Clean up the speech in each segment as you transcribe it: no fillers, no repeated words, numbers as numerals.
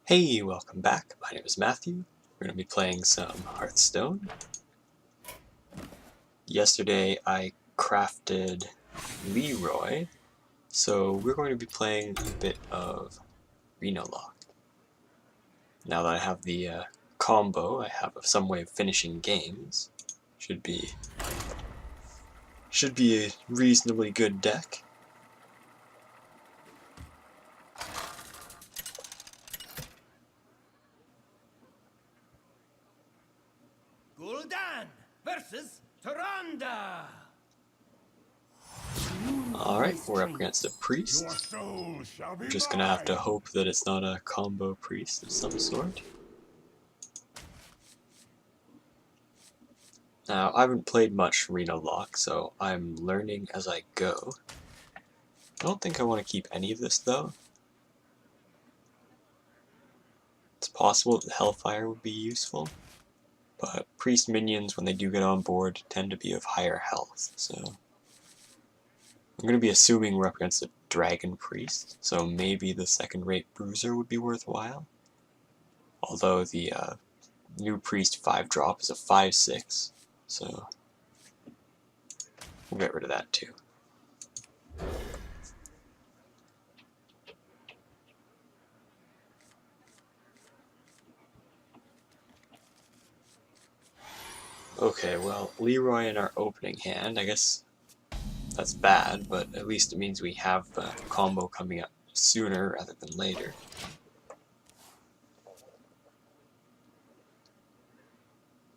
Hey, welcome back. My name is Matthew. We're going to be playing some Hearthstone. Yesterday I crafted Leroy, so we're going to be playing a bit of Reno. Now that I have the combo, I have some way of finishing games. Should be a reasonably good deck. Gul'dan versus Tyrande. Alright, we're up against a priest. We're just gonna have to hope that it's not a combo priest of some sort. Now, I haven't played much Reno, so I'm learning as I go. I don't think I want to keep any of this, though. It's possible that Hellfire would be useful, but priest minions, when they do get on board, tend to be of higher health, so... I'm going to be assuming we're up against a dragon priest, so maybe the second-rate bruiser would be worthwhile. Although the new priest 5-drop is a 5/6, so we'll get rid of that too. Okay, well, Leroy in our opening hand, I guess that's bad, but at least it means we have the combo coming up sooner rather than later.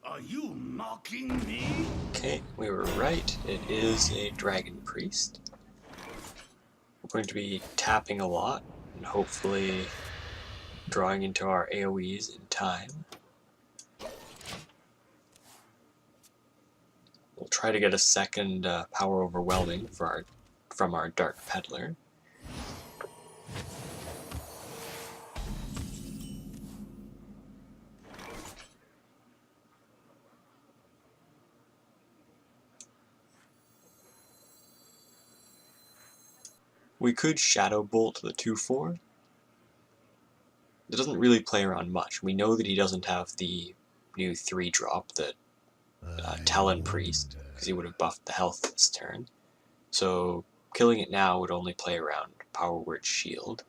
Are you mocking me? Okay, we were right. It is a dragon priest. We're going to be tapping a lot and hopefully drawing into our AoEs in time. We'll try to get a second power overwhelming from our Dark Peddler. We could Shadow Bolt the 2/4. It doesn't really play around much. We know that he doesn't have the new 3-drop that Talon Priest, because he would have buffed the health this turn. So killing it now would only play around Power Word Shield.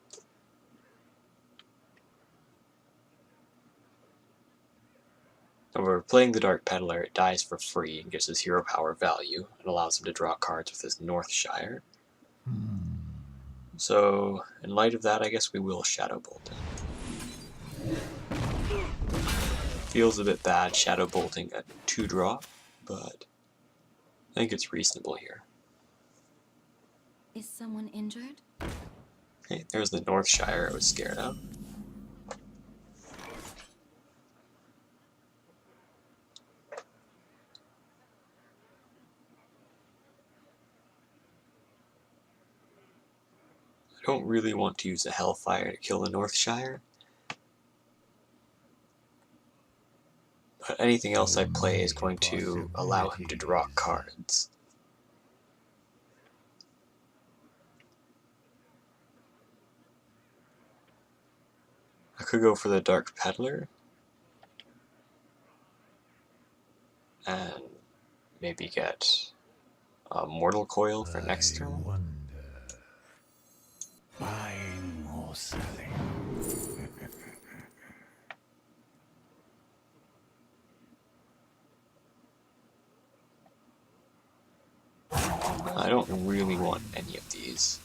However, playing the Dark Peddler, it dies for free and gives us hero power value, and allows him to draw cards with his Northshire. So, in light of that, I guess we will Shadow Bolt it. Feels a bit bad Shadow Bolting a 2-drop, but I think it's reasonable here. Is someone injured? Okay, there's the Northshire I was scared of. I don't really want to use a Hellfire to kill the Northshire, but anything else I play is going to allow him to draw cards. I could go for the Dark Peddler, and maybe get a Mortal Coil for next turn. Buying or selling? I don't really want any of these.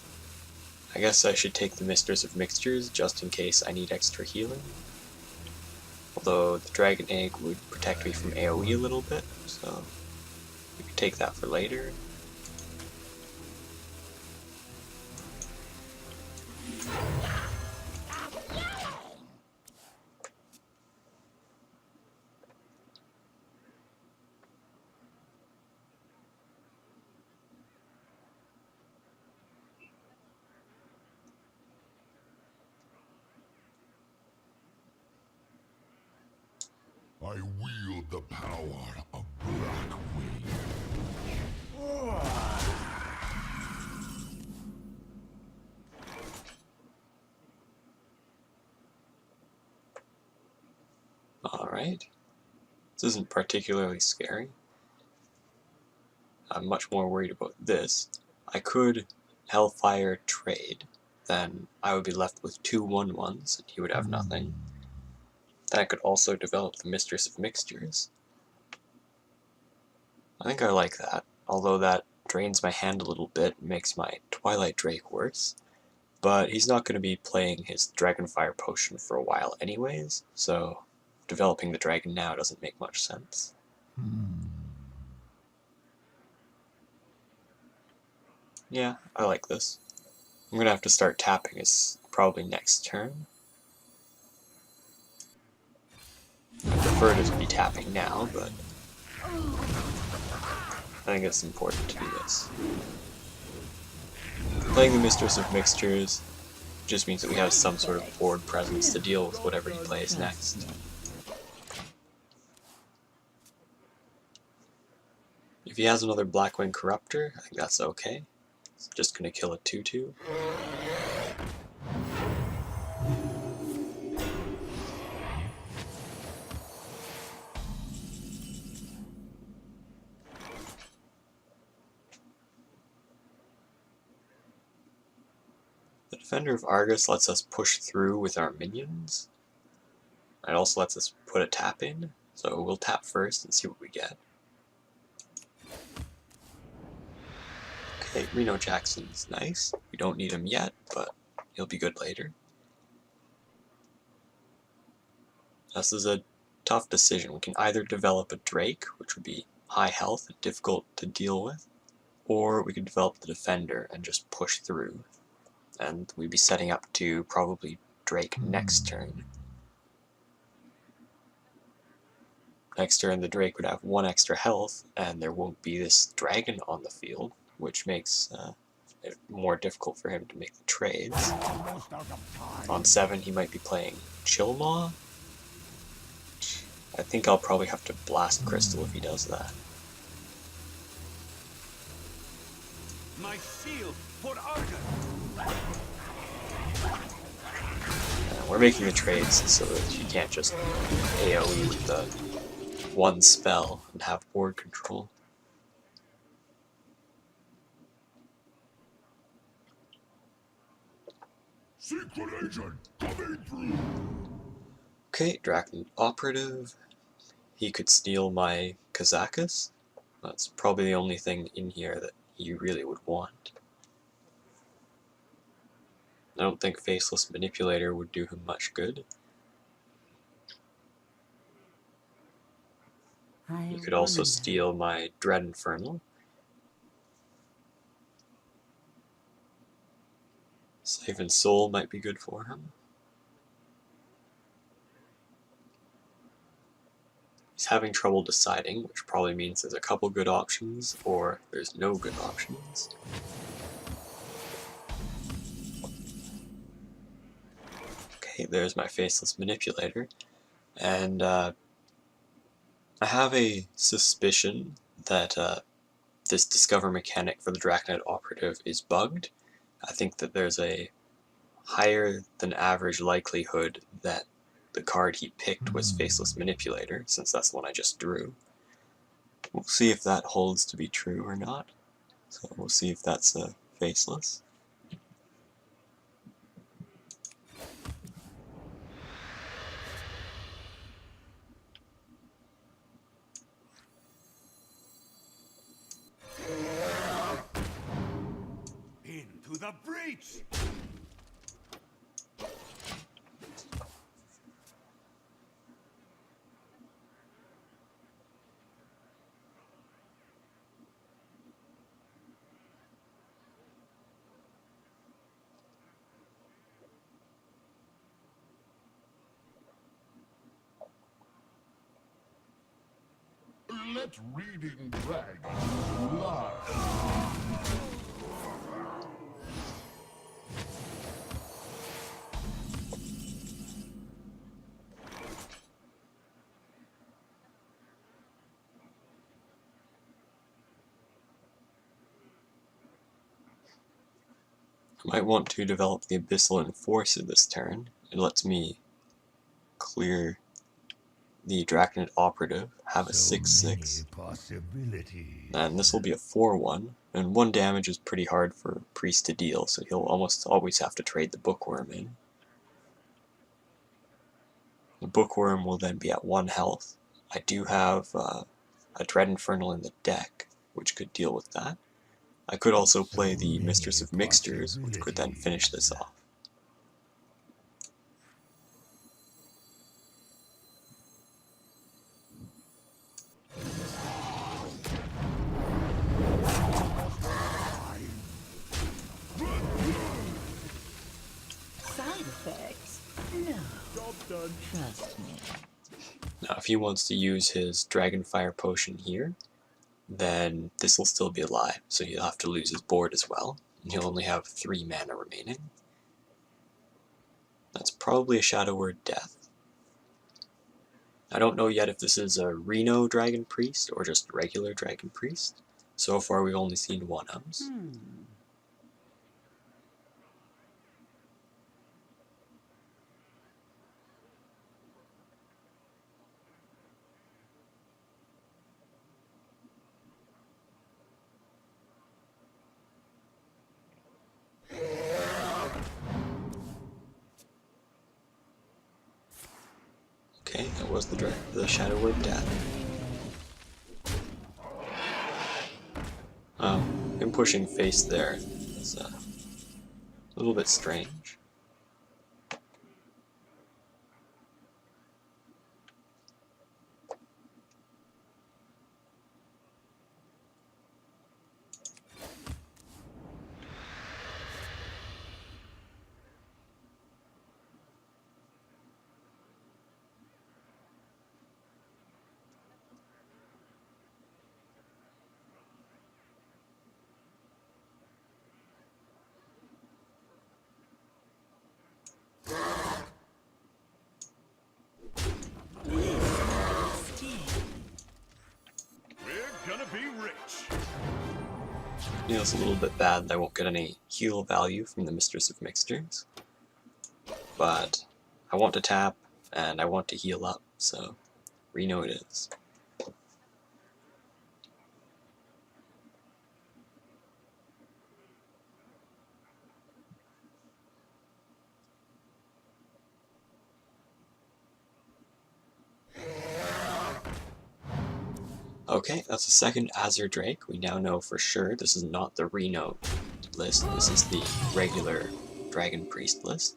I guess I should take the Mistress of Mixtures just in case I need extra healing. Although the Dragon Egg would protect me from AoE a little bit, so we could take that for later. I wield the power of Blackwing. Alright. This isn't particularly scary. I'm much more worried about this. I could Hellfire trade, then I would be left with 2 1/1s, and he would have nothing. Then I could also develop the Mistress of Mixtures. I think I like that, although that drains my hand a little bit and makes my Twilight Drake worse. But he's not going to be playing his Dragonfire potion for a while anyways, so developing the dragon now doesn't make much sense. Yeah, I like this. I'm going to have to start tapping his probably next turn. I prefer to be tapping now, but I think it's important to do this. Playing the Mistress of Mixtures just means that we have some sort of board presence to deal with whatever he plays next. If he has another Blackwing Corruptor, I think that's okay. It's just going to kill a 2/2. The Defender of Argus lets us push through with our minions. It also lets us put a tap in, so we'll tap first and see what we get. Okay, Reno Jackson's nice. We don't need him yet, but he'll be good later. This is a tough decision. We can either develop a Drake, which would be high health and difficult to deal with, or we could develop the Defender and just push through. And we'd be setting up to probably Drake next turn. Next turn the Drake would have 1 extra health, and there won't be this dragon on the field, which makes it more difficult for him to make the trades. On 7 he might be playing Chillmaw. I think I'll probably have to Blast Crystal if he does that. My shield for Argus. We're making the trades so that you can't just AoE with the 1 spell and have board control. Secret agent coming through. Okay, Dracon Operative. He could steal my Kazakus. That's probably the only thing in here that he really would want. I don't think Faceless Manipulator would do him much good. He could also steal my Dread Infernal. Saving Soul might be good for him. He's having trouble deciding, which probably means there's a couple good options, or there's no good options. Okay, there's my Faceless Manipulator. And I have a suspicion that this Discover mechanic for the Draconet Operative is bugged. I think that there's a higher than average likelihood that the card he picked was Faceless Manipulator, since that's the one I just drew. We'll see if that holds to be true or not. So we'll see if that's Faceless. Into the breach. Let reading dragons lie. I might want to develop the Abyssal Enforcer this turn. It lets me clear the Draconid Operative, have a So 6/6, many possibilities. and this will be a 4/1, and 1 damage is pretty hard for Priest to deal, so he'll almost always have to trade the Bookworm in. The Bookworm will then be at 1 health. I do have a Dread Infernal in the deck, which could deal with that. I could also play the Mistress of Mixtures, which could then finish this off. Side effects? No. Job done. Trust me. Now, if he wants to use his Dragonfire Potion here, then this will still be alive, so he'll have to lose his board as well, and he'll only have 3 mana remaining. That's probably a Shadow Word Death. I don't know yet if this is a Reno Dragon Priest or just regular Dragon Priest. So far we've only seen 1-ums. Okay, that was the Shadow Word Death. Him pushing face there is a little bit strange. You know, it's a little bit bad that I won't get any heal value from the Mistress of Mixtures, but I want to tap and I want to heal up, so Reno it is. Okay, that's the second Azure Drake. We now know for sure this is not the Reno list, this is the regular Dragon Priest list.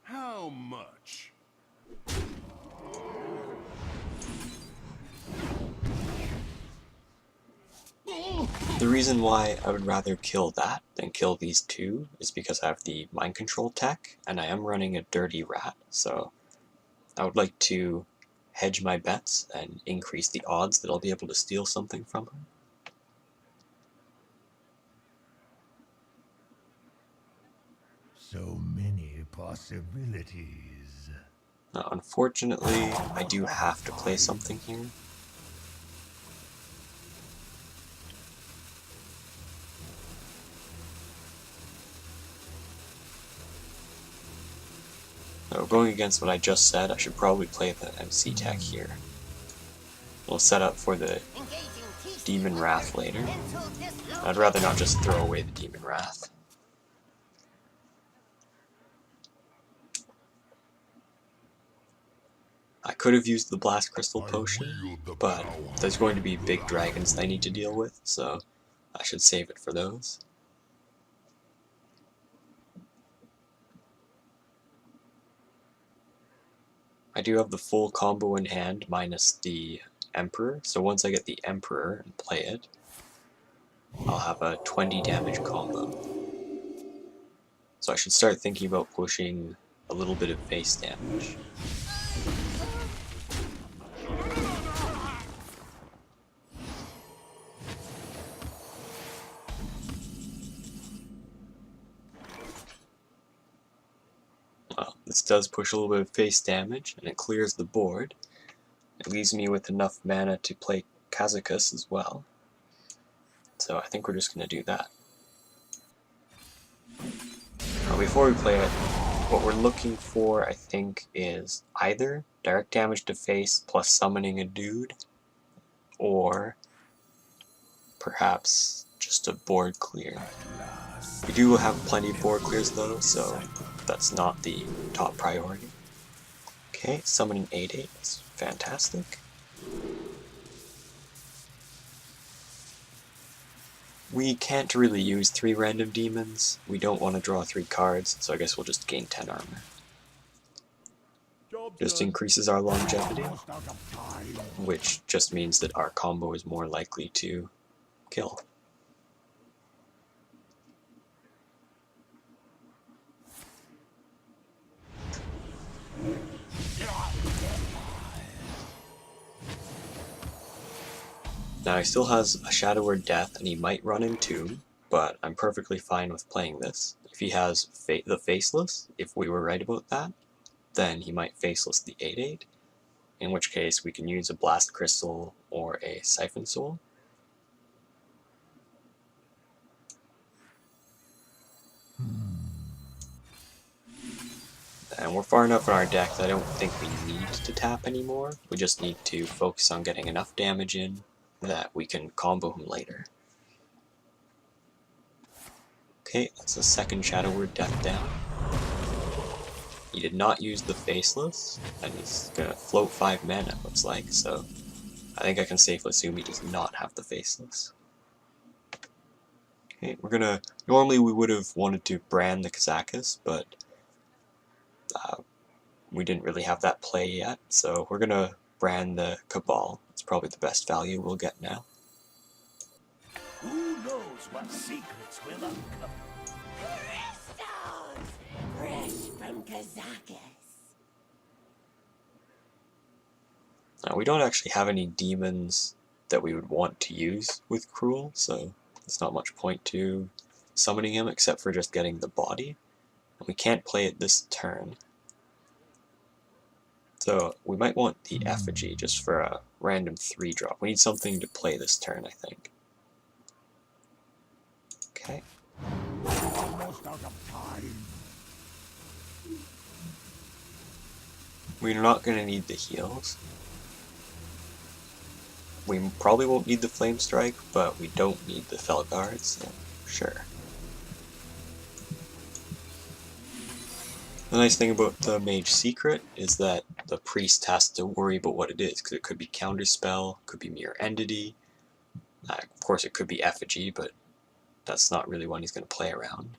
How much? The reason why I would rather kill that than kill these two is because I have the Mind Control tech, and I am running a Dirty Rat, so I would like to hedge my bets and increase the odds that I'll be able to steal something from her. So many possibilities. Now, unfortunately, I do have to play something here. So going against what I just said, I should probably play the MC tech here. We'll set up for the Demon Wrath later. I'd rather not just throw away the Demon Wrath. I could have used the Blast Crystal Potion, but there's going to be big dragons that I need to deal with, so I should save it for those. I do have the full combo in hand, minus the Emperor, so once I get the Emperor and play it, I'll have a 20 damage combo. So I should start thinking about pushing a little bit of face damage. This does push a little bit of face damage, and it clears the board. It leaves me with enough mana to play Kazakus as well. So I think we're just going to do that. Now before we play it, what we're looking for, I think, is either direct damage to face plus summoning a dude, or perhaps just a board clear. We do have plenty of board clears though, so that's not the top priority. Okay, summoning 8/8 is fantastic. We can't really use 3 random demons. We don't want to draw 3 cards, so I guess we'll just gain 10 armor. Just increases our longevity, which just means that our combo is more likely to kill. Now he still has a Shadow Word Death, and he might run Entomb, but I'm perfectly fine with playing this. If he has the Faceless, if we were right about that, then he might Faceless the 8/8, in which case we can use a Blast Crystal or a Siphon Soul. And we're far enough in our deck that I don't think we need to tap anymore. We just need to focus on getting enough damage in that we can combo him later. Okay, that's the second Shadow Word Death down. He did not use the Faceless, and he's gonna float 5 mana, it looks like, so I think I can safely assume he does not have the Faceless. Okay, we're gonna... Normally we would have wanted to brand the Kazakus, but we didn't really have that play yet, so we're gonna brand the Cabal. It's probably the best value we'll get now. Who knows what secrets will uncover? Crystals! Fresh from Kazakus. Now, we don't actually have any demons that we would want to use with Cruel, so there's not much point to summoning him except for just getting the body. And we can't play it this turn. So we might want the Effigy just for a random 3-drop. We need something to play this turn, I think. Okay. Almost out of time. We're not going to need the heals. We probably won't need the Flame Strike, but we don't need the Felguard, so sure. The nice thing about the Mage Secret is that the Priest has to worry about what it is, because it could be Counterspell, could be Mirror Entity, of course it could be Effigy, but that's not really one he's going to play around.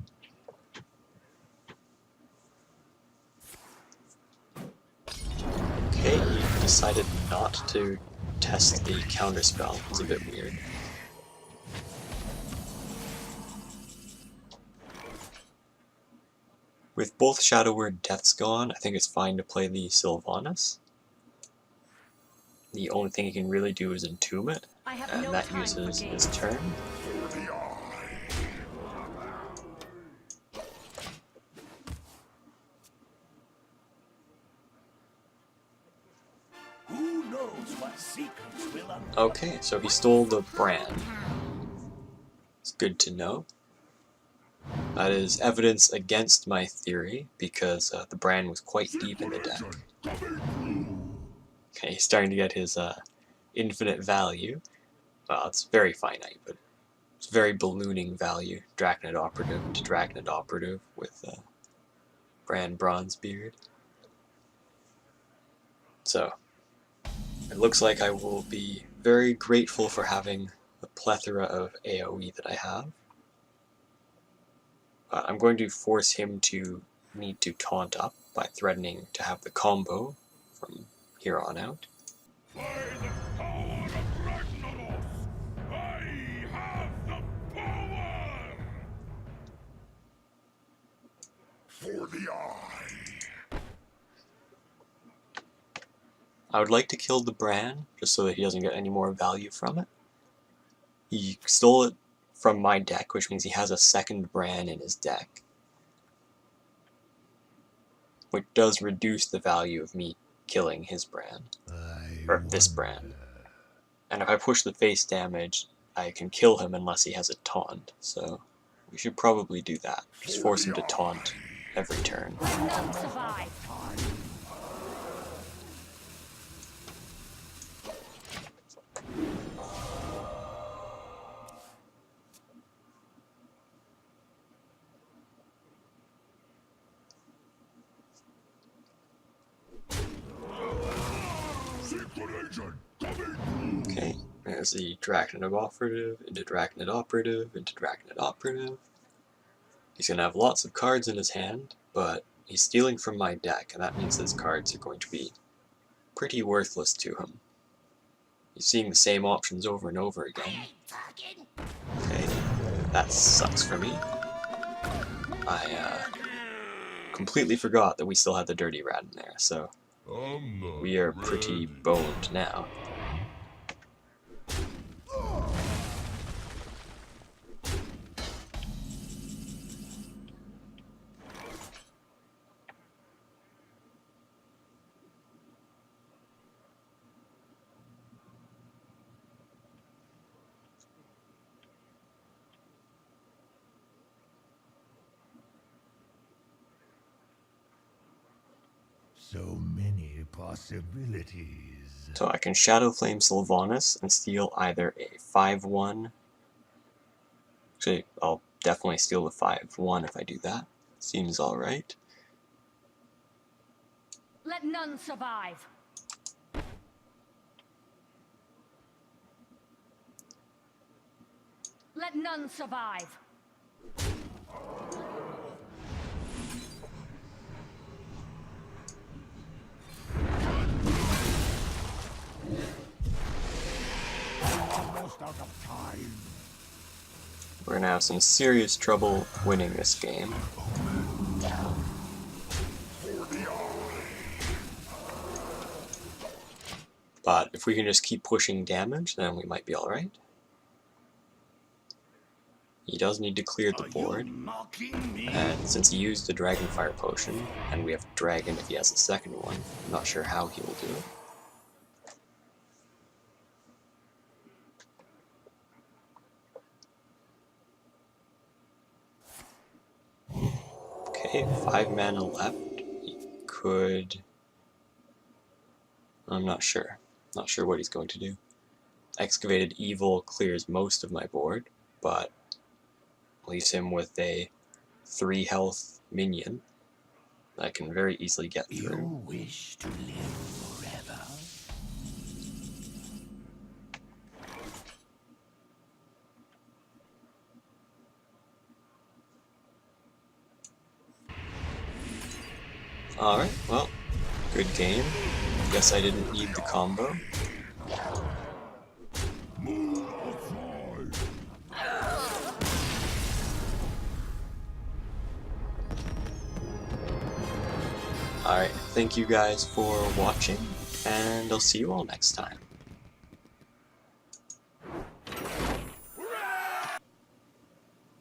Okay, he decided not to test the Counterspell. It's a bit weird. With both Shadow Word Deaths gone, I think it's fine to play the Sylvanas. The only thing he can really do is Entomb it, and that uses his turn. Who knows what secrets will uncover? Okay, so he stole the brand. It's good to know. That is evidence against my theory, because the brand was quite deep in the deck. Okay, he's starting to get his infinite value. Well, it's very finite, but it's very ballooning value. Draconid Operative to Draconid Operative with Brand Bronzebeard. So, it looks like I will be very grateful for having the plethora of AoE that I have. I'm going to force him to need to taunt up by threatening to have the combo from here on out. By the power of Ragnarok, I have the power! For the eye! I would like to kill the Bran, just so that he doesn't get any more value from it. He stole it from my deck, which means he has a second Bran in his deck. which does reduce the value of me killing his brand, or this brand. And if I push the face damage, I can kill him unless he has a taunt, so we should probably do that. Just force him to taunt every turn. None survive. Okay, there's the Drachnid Operative, into Drachnid Operative, into Drachnid Operative. He's going to have lots of cards in his hand, but he's stealing from my deck, and that means his cards are going to be pretty worthless to him. He's seeing the same options over and over again. Okay, that sucks for me. I completely forgot that we still had the Dirty Rat in there, so we are pretty boned now. So many possibilities. So I can Shadow Flame Sylvanas and steal either a 5/1. Actually, I'll definitely steal the 5/1 if I do that. Seems alright. Let none survive. Let none survive. Almost out of time. We're gonna have some serious trouble winning this game. But if we can just keep pushing damage, then we might be alright. He does need to clear the board, and since he used the Dragonfire Potion, and we have Dragon if he has a second one, I'm not sure how he will do it. Okay, 5 mana left. He could... I'm not sure. Not sure what he's going to do. Excavated Evil clears most of my board, but leaves him with a 3 health minion that I can very easily get through. You wish to live forever? Alright, well, good game. Guess I didn't need the combo. Alright, thank you guys for watching, and I'll see you all next time.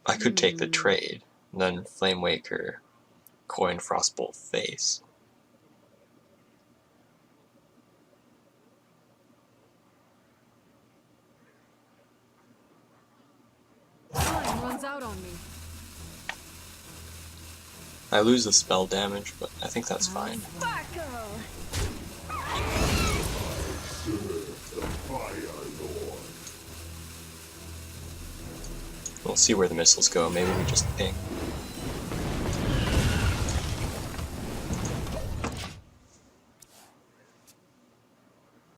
I could take the trade, and then Flamewaker, coin Frostbolt face. Time runs out on me. I lose the spell damage, but I think that's fine. We'll see where the missiles go, maybe we just ping.